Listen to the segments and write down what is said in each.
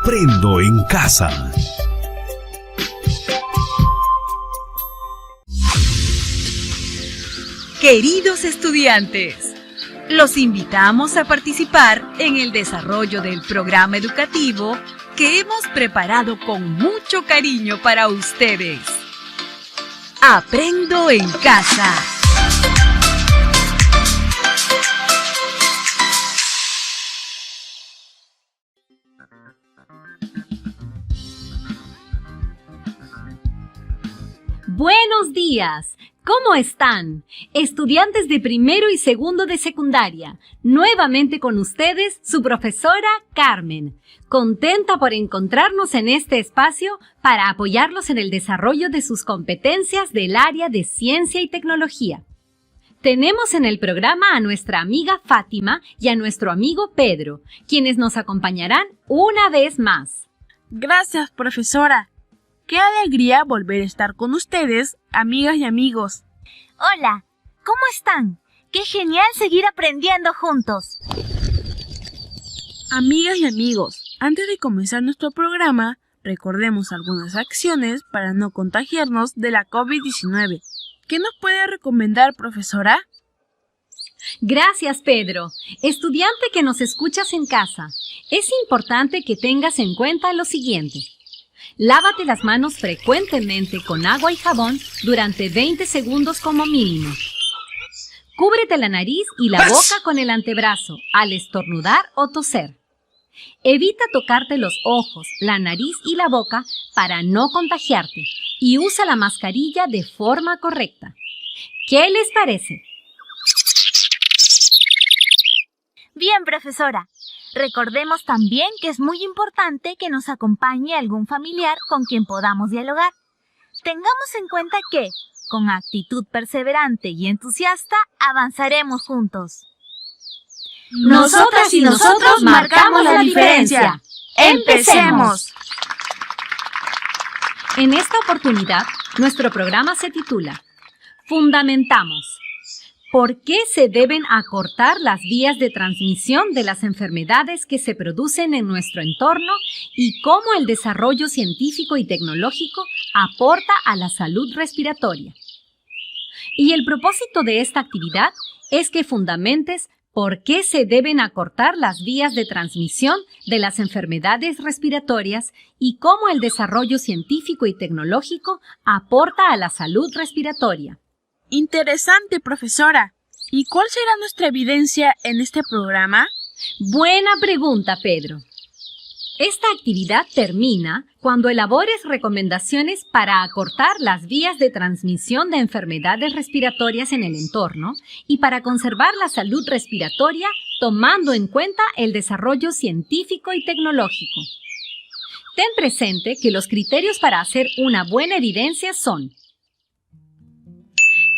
Aprendo en casa. Queridos estudiantes, los invitamos a participar en el desarrollo del programa educativo que hemos preparado con mucho cariño para ustedes. Aprendo en casa. Buenos días. ¿Cómo están? Estudiantes de primero y segundo de secundaria. Nuevamente con ustedes, su profesora Carmen. Contenta por encontrarnos en este espacio para apoyarlos en el desarrollo de sus competencias del área de ciencia y tecnología. Tenemos en el programa a nuestra amiga Fátima y a nuestro amigo Pedro, quienes nos acompañarán una vez más. Gracias, profesora. ¡Qué alegría volver a estar con ustedes, amigas y amigos! Hola, ¿cómo están? ¡Qué genial seguir aprendiendo juntos! Amigas y amigos, antes de comenzar nuestro programa, recordemos algunas acciones para no contagiarnos de la COVID-19. ¿Qué nos puede recomendar, profesora? Gracias, Pedro. Estudiante que nos escuchas en casa, es importante que tengas en cuenta lo siguiente. Lávate las manos frecuentemente con agua y jabón durante 20 segundos como mínimo. Cúbrete la nariz y la boca con el antebrazo al estornudar o toser. Evita tocarte los ojos, la nariz y la boca para no contagiarte y usa la mascarilla de forma correcta. ¿Qué les parece? Bien, profesora. Recordemos también que es muy importante que nos acompañe algún familiar con quien podamos dialogar. Tengamos en cuenta que, con actitud perseverante y entusiasta, avanzaremos juntos. Nosotras y nosotros marcamos la diferencia. ¡Empecemos! En esta oportunidad, nuestro programa se titula Fundamentamos. ¿Por qué se deben acortar las vías de transmisión de las enfermedades que se producen en nuestro entorno y cómo el desarrollo científico y tecnológico aporta a la salud respiratoria? Y el propósito de esta actividad es que fundamentes por qué se deben acortar las vías de transmisión de las enfermedades respiratorias y cómo el desarrollo científico y tecnológico aporta a la salud respiratoria. Interesante, profesora. ¿Y cuál será nuestra evidencia en este programa? Buena pregunta, Pedro. Esta actividad termina cuando elabores recomendaciones para acortar las vías de transmisión de enfermedades respiratorias en el entorno y para conservar la salud respiratoria tomando en cuenta el desarrollo científico y tecnológico. Ten presente que los criterios para hacer una buena evidencia son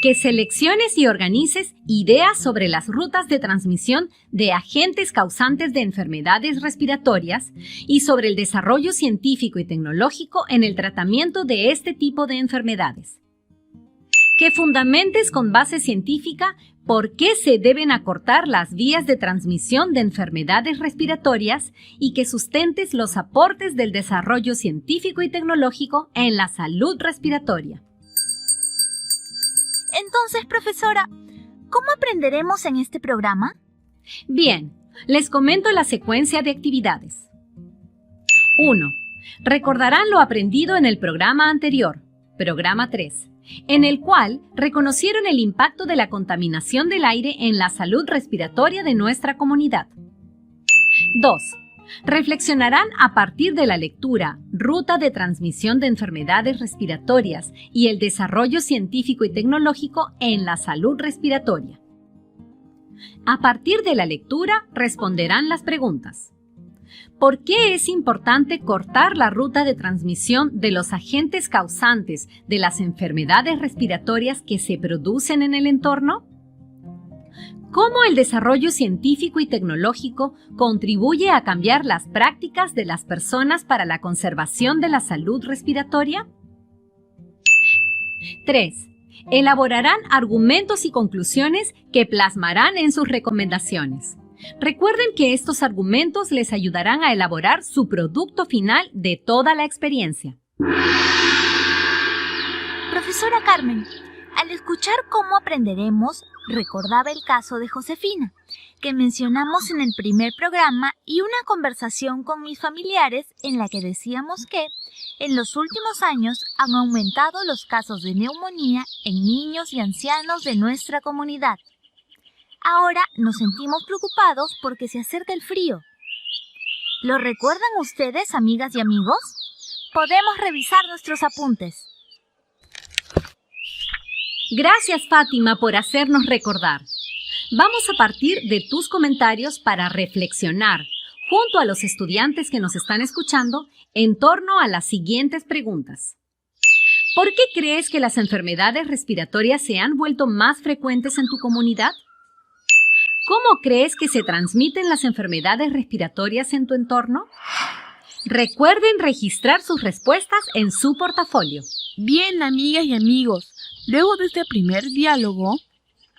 que selecciones y organices ideas sobre las rutas de transmisión de agentes causantes de enfermedades respiratorias y sobre el desarrollo científico y tecnológico en el tratamiento de este tipo de enfermedades. Que fundamentes con base científica por qué se deben acortar las vías de transmisión de enfermedades respiratorias y que sustentes los aportes del desarrollo científico y tecnológico en la salud respiratoria. Entonces, profesora, ¿cómo aprenderemos en este programa? Bien, les comento la secuencia de actividades. 1. Recordarán lo aprendido en el programa anterior, programa 3, en el cual reconocieron el impacto de la contaminación del aire en la salud respiratoria de nuestra comunidad. 2. Reflexionarán a partir de la lectura, ruta de transmisión de enfermedades respiratorias y el desarrollo científico y tecnológico en la salud respiratoria. A partir de la lectura, responderán las preguntas. ¿Por qué es importante cortar la ruta de transmisión de los agentes causantes de las enfermedades respiratorias que se producen en el entorno? ¿Cómo el desarrollo científico y tecnológico contribuye a cambiar las prácticas de las personas para la conservación de la salud respiratoria? 3. Elaborarán argumentos y conclusiones que plasmarán en sus recomendaciones. Recuerden que estos argumentos les ayudarán a elaborar su producto final de toda la experiencia. Profesora Carmen, al escuchar cómo aprenderemos, recordaba el caso de Josefina, que mencionamos en el primer programa, y una conversación con mis familiares en la que decíamos que en los últimos años han aumentado los casos de neumonía en niños y ancianos de nuestra comunidad. Ahora nos sentimos preocupados porque se acerca el frío. ¿Lo recuerdan ustedes, amigas y amigos? Podemos revisar nuestros apuntes. Gracias, Fátima, por hacernos recordar. Vamos a partir de tus comentarios para reflexionar, junto a los estudiantes que nos están escuchando, en torno a las siguientes preguntas. ¿Por qué crees que las enfermedades respiratorias se han vuelto más frecuentes en tu comunidad? ¿Cómo crees que se transmiten las enfermedades respiratorias en tu entorno? Recuerden registrar sus respuestas en su portafolio. Bien, amigas y amigos, luego de este primer diálogo,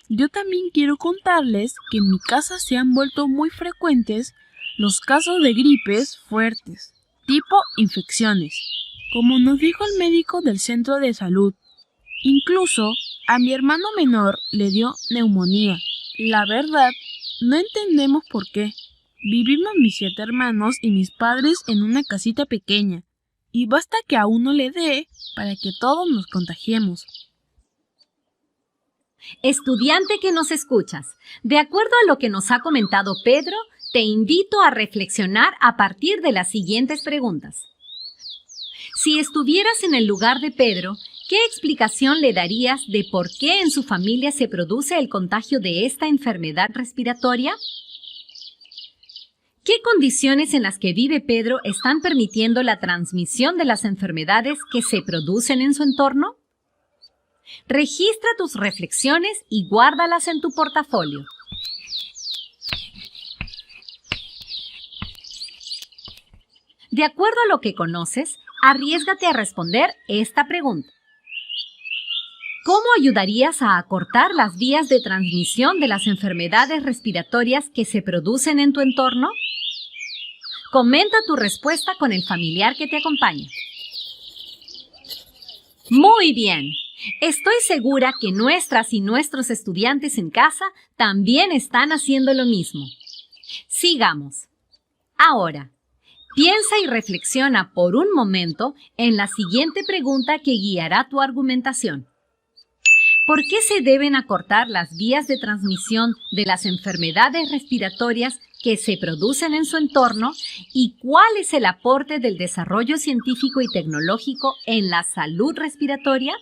yo también quiero contarles que en mi casa se han vuelto muy frecuentes los casos de gripes fuertes, tipo infecciones, como nos dijo el médico del centro de salud. Incluso a mi hermano menor le dio neumonía. La verdad, no entendemos por qué. Vivimos mis 7 hermanos y mis padres en una casita pequeña, y basta que a uno le dé para que todos nos contagiemos. Estudiante que nos escuchas, de acuerdo a lo que nos ha comentado Pedro, te invito a reflexionar a partir de las siguientes preguntas. Si estuvieras en el lugar de Pedro, ¿qué explicación le darías de por qué en su familia se produce el contagio de esta enfermedad respiratoria? ¿Qué condiciones en las que vive Pedro están permitiendo la transmisión de las enfermedades que se producen en su entorno? Registra tus reflexiones y guárdalas en tu portafolio. De acuerdo a lo que conoces, arriésgate a responder esta pregunta. ¿Cómo ayudarías a acortar las vías de transmisión de las enfermedades respiratorias que se producen en tu entorno? Comenta tu respuesta con el familiar que te acompaña. Muy bien. Estoy segura que nuestras y nuestros estudiantes en casa también están haciendo lo mismo. Sigamos. Ahora, piensa y reflexiona por un momento en la siguiente pregunta que guiará tu argumentación. ¿Por qué se deben acortar las vías de transmisión de las enfermedades respiratorias que se producen en su entorno y cuál es el aporte del desarrollo científico y tecnológico en la salud respiratoria?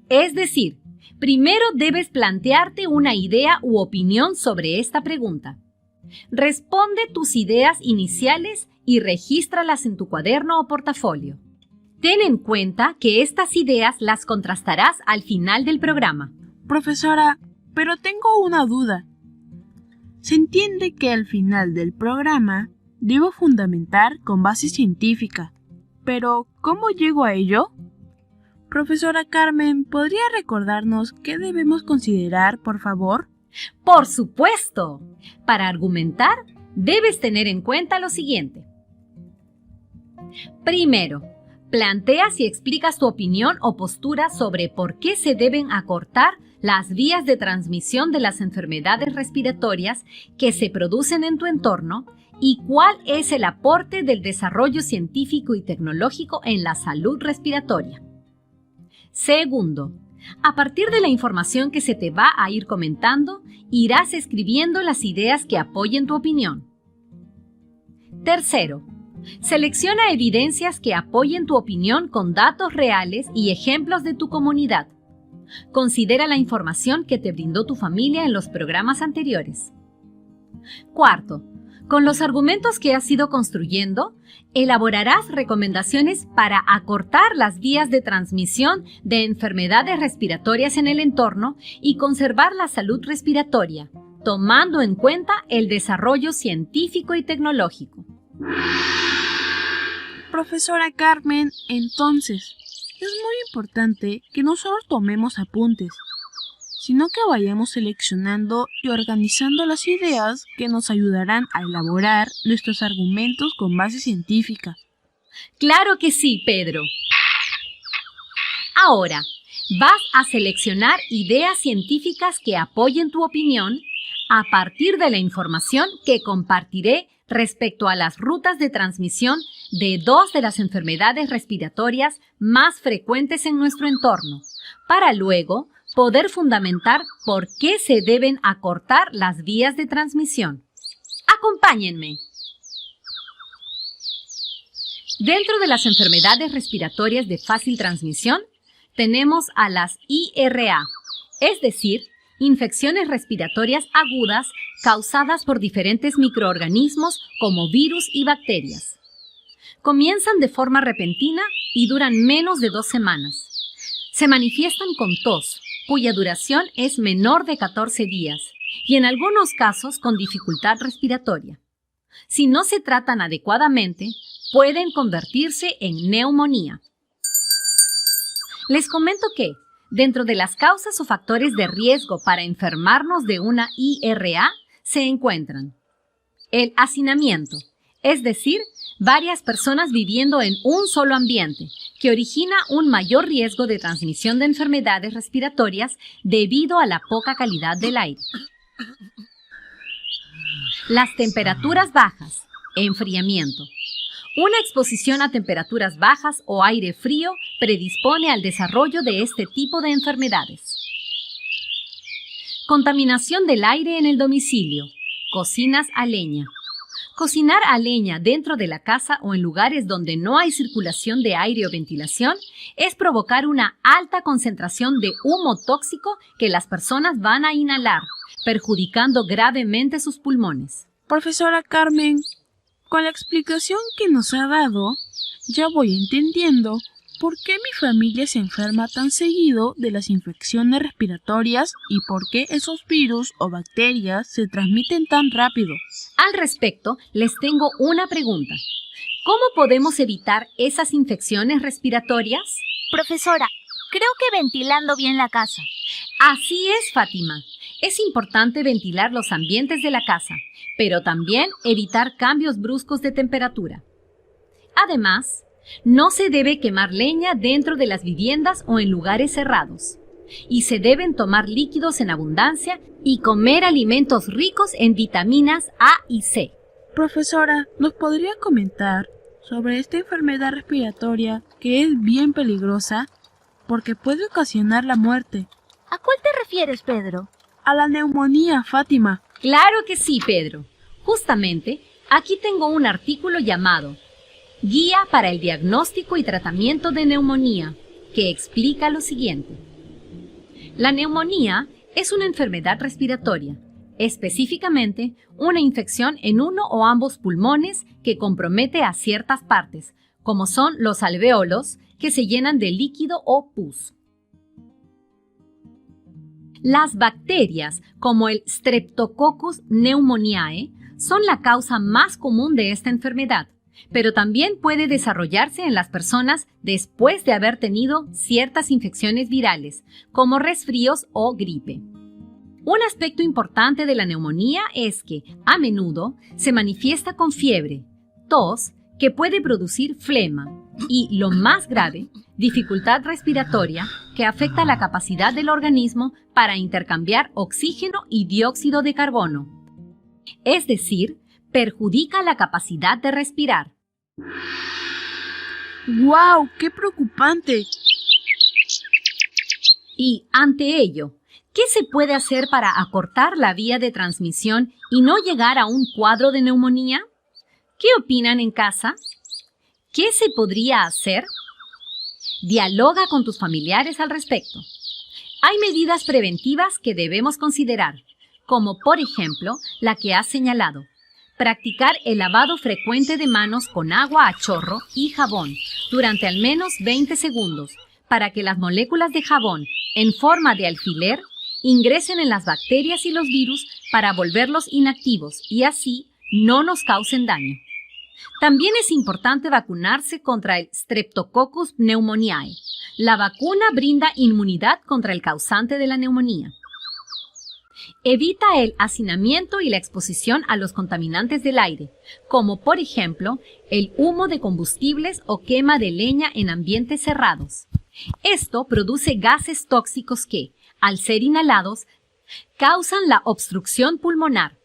Es decir, primero debes plantearte una idea u opinión sobre esta pregunta. Responde tus ideas iniciales y regístralas en tu cuaderno o portafolio. Ten en cuenta que estas ideas las contrastarás al final del programa. Profesora, pero tengo una duda. Se entiende que al final del programa debo fundamentar con base científica, pero ¿cómo llego a ello? Profesora Carmen, ¿podría recordarnos qué debemos considerar, por favor? ¡Por supuesto! Para argumentar, debes tener en cuenta lo siguiente. Primero, planteas y explicas tu opinión o postura sobre por qué se deben acortar las vías de transmisión de las enfermedades respiratorias que se producen en tu entorno y cuál es el aporte del desarrollo científico y tecnológico en la salud respiratoria. Segundo, a partir de la información que se te va a ir comentando, irás escribiendo las ideas que apoyen tu opinión. Tercero, selecciona evidencias que apoyen tu opinión con datos reales y ejemplos de tu comunidad. Considera la información que te brindó tu familia en los programas anteriores. Cuarto, con los argumentos que has ido construyendo, elaborarás recomendaciones para acortar las vías de transmisión de enfermedades respiratorias en el entorno y conservar la salud respiratoria, tomando en cuenta el desarrollo científico y tecnológico. Profesora Carmen, entonces, es muy importante que no solo tomemos apuntes, sino que vayamos seleccionando y organizando las ideas que nos ayudarán a elaborar nuestros argumentos con base científica. Claro que sí, Pedro. Ahora, vas a seleccionar ideas científicas que apoyen tu opinión a partir de la información que compartiré respecto a las rutas de transmisión de 2 de las enfermedades respiratorias más frecuentes en nuestro entorno, para luego poder fundamentar por qué se deben acortar las vías de transmisión. Acompáñenme. Dentro de las enfermedades respiratorias de fácil transmisión, tenemos a las IRA, es decir, infecciones respiratorias agudas causadas por diferentes microorganismos como virus y bacterias. Comienzan de forma repentina y duran menos de 2 semanas. Se manifiestan con tos, cuya duración es menor de 14 días, y en algunos casos con dificultad respiratoria. Si no se tratan adecuadamente, pueden convertirse en neumonía. Les comento que, dentro de las causas o factores de riesgo para enfermarnos de una IRA, se encuentran el hacinamiento, es decir, varias personas viviendo en un solo ambiente, que origina un mayor riesgo de transmisión de enfermedades respiratorias debido a la poca calidad del aire. Las temperaturas bajas, enfriamiento. Una exposición a temperaturas bajas o aire frío predispone al desarrollo de este tipo de enfermedades. Contaminación del aire en el domicilio. Cocinas a leña. Cocinar a leña dentro de la casa o en lugares donde no hay circulación de aire o ventilación es provocar una alta concentración de humo tóxico que las personas van a inhalar, perjudicando gravemente sus pulmones. Profesora Carmen, con la explicación que nos ha dado, ya voy entendiendo por qué mi familia se enferma tan seguido de las infecciones respiratorias y por qué esos virus o bacterias se transmiten tan rápido. Al respecto, les tengo una pregunta. ¿Cómo podemos evitar esas infecciones respiratorias? Profesora, creo que ventilando bien la casa. Así es, Fátima. Es importante ventilar los ambientes de la casa, pero también evitar cambios bruscos de temperatura. Además, no se debe quemar leña dentro de las viviendas o en lugares cerrados. Y se deben tomar líquidos en abundancia y comer alimentos ricos en vitaminas A y C. Profesora, ¿nos podría comentar sobre esta enfermedad respiratoria que es bien peligrosa porque puede ocasionar la muerte? ¿A cuál te refieres, Pedro? A la neumonía, Fátima. Claro que sí, Pedro. Justamente, aquí tengo un artículo llamado Guía para el diagnóstico y tratamiento de neumonía, que explica lo siguiente. La neumonía es una enfermedad respiratoria, específicamente una infección en uno o ambos pulmones que compromete a ciertas partes, como son los alvéolos, que se llenan de líquido o pus. Las bacterias, como el Streptococcus pneumoniae, son la causa más común de esta enfermedad, pero también puede desarrollarse en las personas después de haber tenido ciertas infecciones virales, como resfríos o gripe. Un aspecto importante de la neumonía es que, a menudo, se manifiesta con fiebre, tos, que puede producir flema y, lo más grave, dificultad respiratoria que afecta la capacidad del organismo para intercambiar oxígeno y dióxido de carbono. Es decir, perjudica la capacidad de respirar. ¡Guau! ¡Qué preocupante! Y, ante ello, ¿qué se puede hacer para acortar la vía de transmisión y no llegar a un cuadro de neumonía? ¿Qué opinan en casa? ¿Qué se podría hacer? Dialoga con tus familiares al respecto. Hay medidas preventivas que debemos considerar, como por ejemplo la que has señalado. Practicar el lavado frecuente de manos con agua a chorro y jabón durante al menos 20 segundos para que las moléculas de jabón en forma de alfiler ingresen en las bacterias y los virus para volverlos inactivos y así no nos causen daño. También es importante vacunarse contra el Streptococcus pneumoniae. La vacuna brinda inmunidad contra el causante de la neumonía. Evita el hacinamiento y la exposición a los contaminantes del aire, como por ejemplo el humo de combustibles o quema de leña en ambientes cerrados. Esto produce gases tóxicos que, al ser inhalados, causan la obstrucción pulmonar.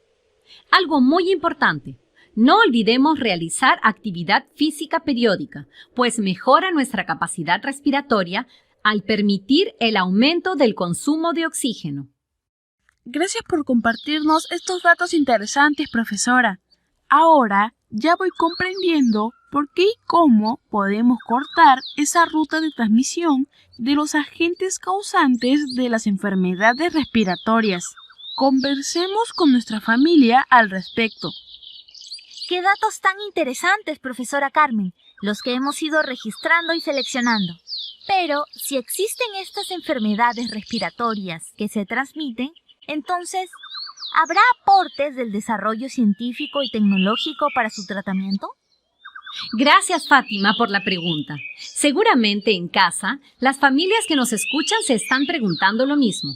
Algo muy importante, no olvidemos realizar actividad física periódica, pues mejora nuestra capacidad respiratoria al permitir el aumento del consumo de oxígeno. Gracias por compartirnos estos datos interesantes, profesora. Ahora ya voy comprendiendo por qué y cómo podemos cortar esa ruta de transmisión de los agentes causantes de las enfermedades respiratorias. Conversemos con nuestra familia al respecto. ¡Qué datos tan interesantes, profesora Carmen! Los que hemos ido registrando y seleccionando. Pero, si existen estas enfermedades respiratorias que se transmiten, entonces, ¿habrá aportes del desarrollo científico y tecnológico para su tratamiento? Gracias, Fátima, por la pregunta. Seguramente en casa, las familias que nos escuchan se están preguntando lo mismo.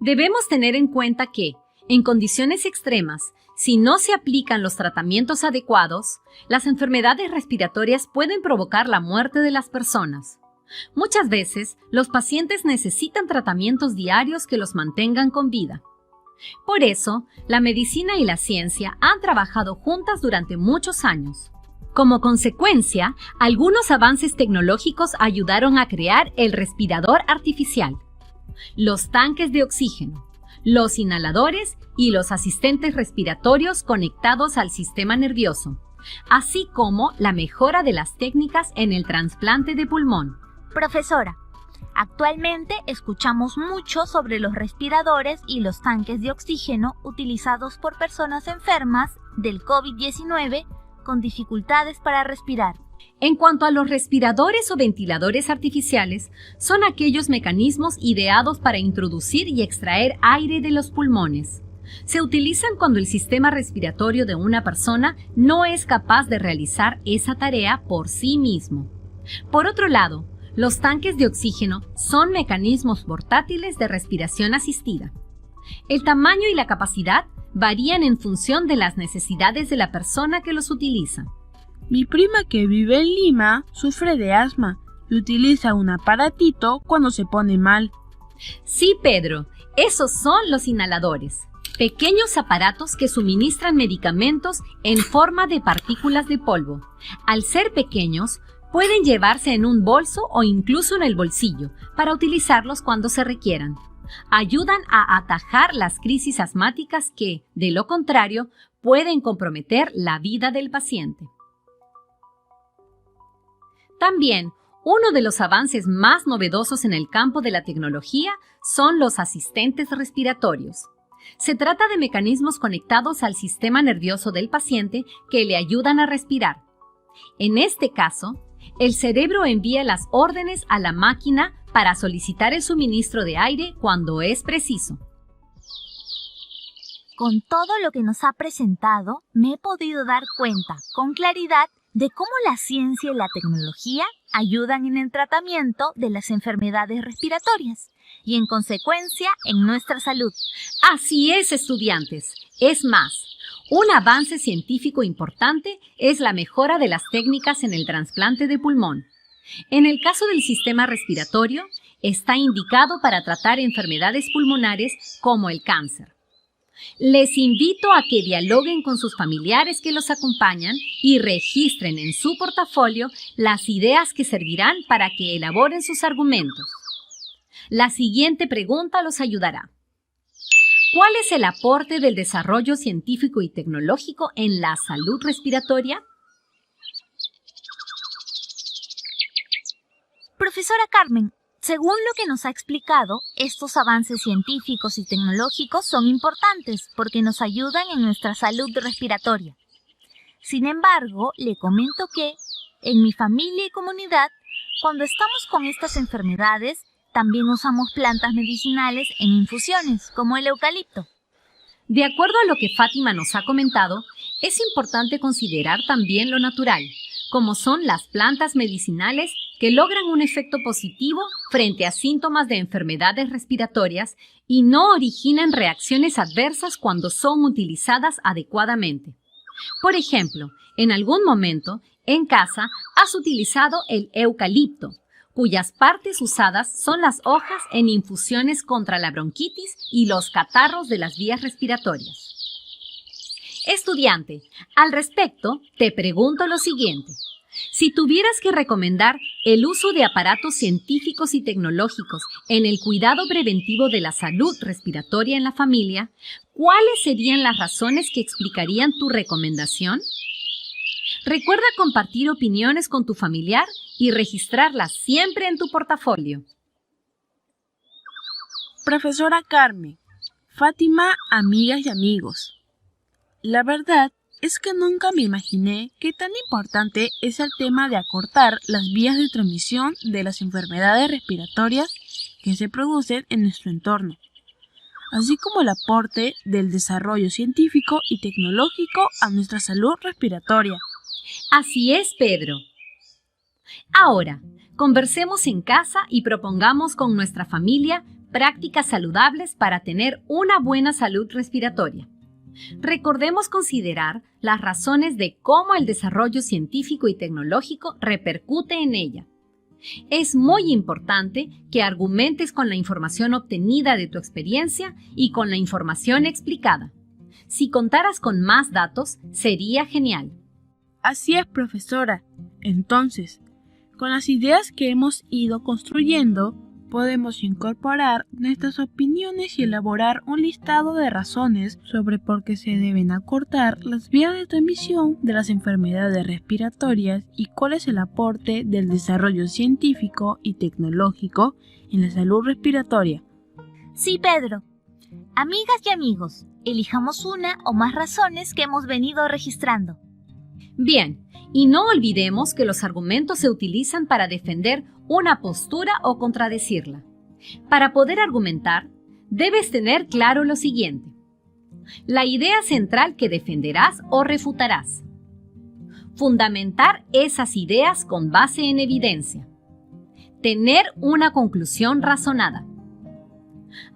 Debemos tener en cuenta que, en condiciones extremas, si no se aplican los tratamientos adecuados, las enfermedades respiratorias pueden provocar la muerte de las personas. Muchas veces, los pacientes necesitan tratamientos diarios que los mantengan con vida. Por eso, la medicina y la ciencia han trabajado juntas durante muchos años. Como consecuencia, algunos avances tecnológicos ayudaron a crear el respirador artificial, los tanques de oxígeno, los inhaladores y los asistentes respiratorios conectados al sistema nervioso, así como la mejora de las técnicas en el trasplante de pulmón. Profesora, actualmente escuchamos mucho sobre los respiradores y los tanques de oxígeno utilizados por personas enfermas del COVID-19 con dificultades para respirar. En cuanto a los respiradores o ventiladores artificiales, son aquellos mecanismos ideados para introducir y extraer aire de los pulmones. Se utilizan cuando el sistema respiratorio de una persona no es capaz de realizar esa tarea por sí mismo. Por otro lado, los tanques de oxígeno son mecanismos portátiles de respiración asistida. El tamaño y la capacidad varían en función de las necesidades de la persona que los utiliza. Mi prima que vive en Lima sufre de asma y utiliza un aparatito cuando se pone mal. Sí, Pedro, esos son los inhaladores, pequeños aparatos que suministran medicamentos en forma de partículas de polvo. Al ser pequeños, pueden llevarse en un bolso o incluso en el bolsillo para utilizarlos cuando se requieran. Ayudan a atajar las crisis asmáticas que, de lo contrario, pueden comprometer la vida del paciente. También, uno de los avances más novedosos en el campo de la tecnología son los asistentes respiratorios. Se trata de mecanismos conectados al sistema nervioso del paciente que le ayudan a respirar. En este caso, el cerebro envía las órdenes a la máquina para solicitar el suministro de aire cuando es preciso. Con todo lo que nos ha presentado, me he podido dar cuenta con claridad de cómo la ciencia y la tecnología ayudan en el tratamiento de las enfermedades respiratorias y, en consecuencia, en nuestra salud. Así es, estudiantes. Es más, un avance científico importante es la mejora de las técnicas en el trasplante de pulmón. En el caso del sistema respiratorio, está indicado para tratar enfermedades pulmonares como el cáncer. Les invito a que dialoguen con sus familiares que los acompañan y registren en su portafolio las ideas que servirán para que elaboren sus argumentos. La siguiente pregunta los ayudará. ¿Cuál es el aporte del desarrollo científico y tecnológico en la salud respiratoria? Profesora Carmen, según lo que nos ha explicado, estos avances científicos y tecnológicos son importantes porque nos ayudan en nuestra salud respiratoria. Sin embargo, le comento que, en mi familia y comunidad, cuando estamos con estas enfermedades, también usamos plantas medicinales en infusiones, como el eucalipto. De acuerdo a lo que Fátima nos ha comentado, es importante considerar también lo natural, como son las plantas medicinales que logran un efecto positivo frente a síntomas de enfermedades respiratorias y no originan reacciones adversas cuando son utilizadas adecuadamente. Por ejemplo, en algún momento, en casa, has utilizado el eucalipto, cuyas partes usadas son las hojas en infusiones contra la bronquitis y los catarros de las vías respiratorias. Estudiante, al respecto, te pregunto lo siguiente. Si tuvieras que recomendar el uso de aparatos científicos y tecnológicos en el cuidado preventivo de la salud respiratoria en la familia, ¿cuáles serían las razones que explicarían tu recomendación? Recuerda compartir opiniones con tu familiar y registrarlas siempre en tu portafolio. Profesora Carmen, Fátima, amigas y amigos. La verdad es que nunca me imaginé qué tan importante es el tema de acortar las vías de transmisión de las enfermedades respiratorias que se producen en nuestro entorno, así como el aporte del desarrollo científico y tecnológico a nuestra salud respiratoria. Así es, Pedro. Ahora, conversemos en casa y propongamos con nuestra familia prácticas saludables para tener una buena salud respiratoria. Recordemos considerar las razones de cómo el desarrollo científico y tecnológico repercute en ella. Es muy importante que argumentes con la información obtenida de tu experiencia y con la información explicada. Si contaras con más datos, sería genial. Así es, profesora. Entonces, con las ideas que hemos ido construyendo, podemos incorporar nuestras opiniones y elaborar un listado de razones sobre por qué se deben acortar las vías de transmisión de las enfermedades respiratorias y cuál es el aporte del desarrollo científico y tecnológico en la salud respiratoria. Sí, Pedro. Amigas y amigos, elijamos una o más razones que hemos venido registrando. Bien, y no olvidemos que los argumentos se utilizan para defender una postura o contradecirla. Para poder argumentar, debes tener claro lo siguiente: la idea central que defenderás o refutarás. Fundamentar esas ideas con base en evidencia. Tener una conclusión razonada.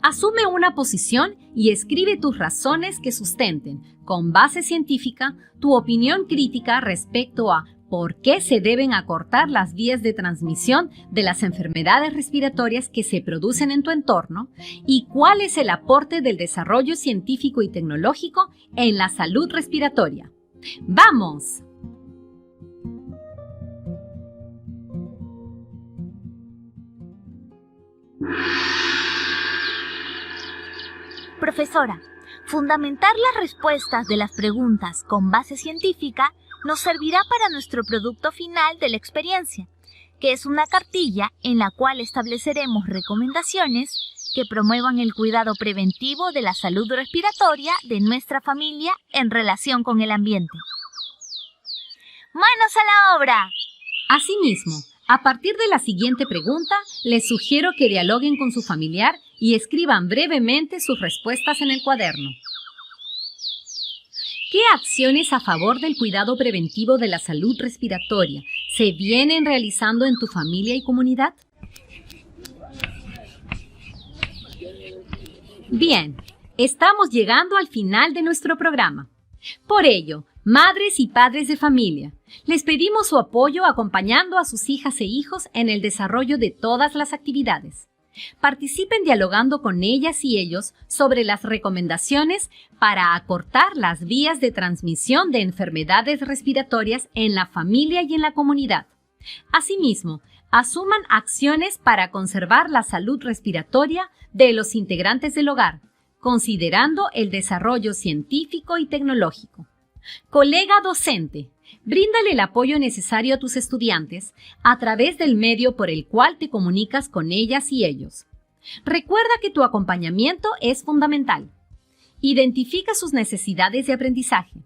Asume una posición y escribe tus razones que sustenten, con base científica, tu opinión crítica respecto a por qué se deben acortar las vías de transmisión de las enfermedades respiratorias que se producen en tu entorno y cuál es el aporte del desarrollo científico y tecnológico en la salud respiratoria. ¡Vamos! Profesora, fundamentar las respuestas de las preguntas con base científica nos servirá para nuestro producto final de la experiencia, que es una cartilla en la cual estableceremos recomendaciones que promuevan el cuidado preventivo de la salud respiratoria de nuestra familia en relación con el ambiente. ¡Manos a la obra! Asimismo, a partir de la siguiente pregunta, les sugiero que dialoguen con su familiar y escriban brevemente sus respuestas en el cuaderno. ¿Qué acciones a favor del cuidado preventivo de la salud respiratoria se vienen realizando en tu familia y comunidad? Bien, estamos llegando al final de nuestro programa. Por ello, madres y padres de familia, les pedimos su apoyo acompañando a sus hijas e hijos en el desarrollo de todas las actividades. Participen dialogando con ellas y ellos sobre las recomendaciones para acortar las vías de transmisión de enfermedades respiratorias en la familia y en la comunidad. Asimismo, asuman acciones para conservar la salud respiratoria de los integrantes del hogar, considerando el desarrollo científico y tecnológico. Colega docente, bríndale el apoyo necesario a tus estudiantes a través del medio por el cual te comunicas con ellas y ellos. Recuerda que tu acompañamiento es fundamental. Identifica sus necesidades de aprendizaje.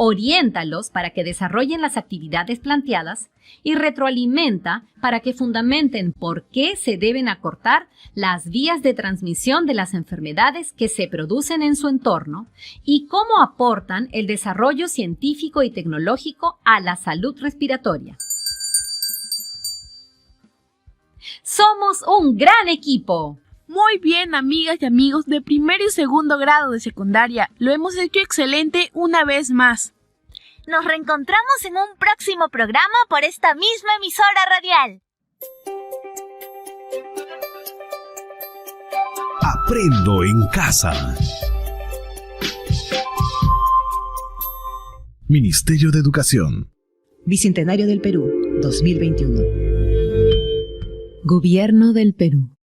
oriéntalos para que desarrollen las actividades planteadas y retroalimenta para que fundamenten por qué se deben acortar las vías de transmisión de las enfermedades que se producen en su entorno y cómo aportan el desarrollo científico y tecnológico a la salud respiratoria. ¡Somos un gran equipo! Muy bien, amigas y amigos de primer y segundo grado de secundaria. Lo hemos hecho excelente una vez más. Nos reencontramos en un próximo programa por esta misma emisora radial. Aprendo en casa. Ministerio de Educación. Bicentenario del Perú, 2021. Gobierno del Perú.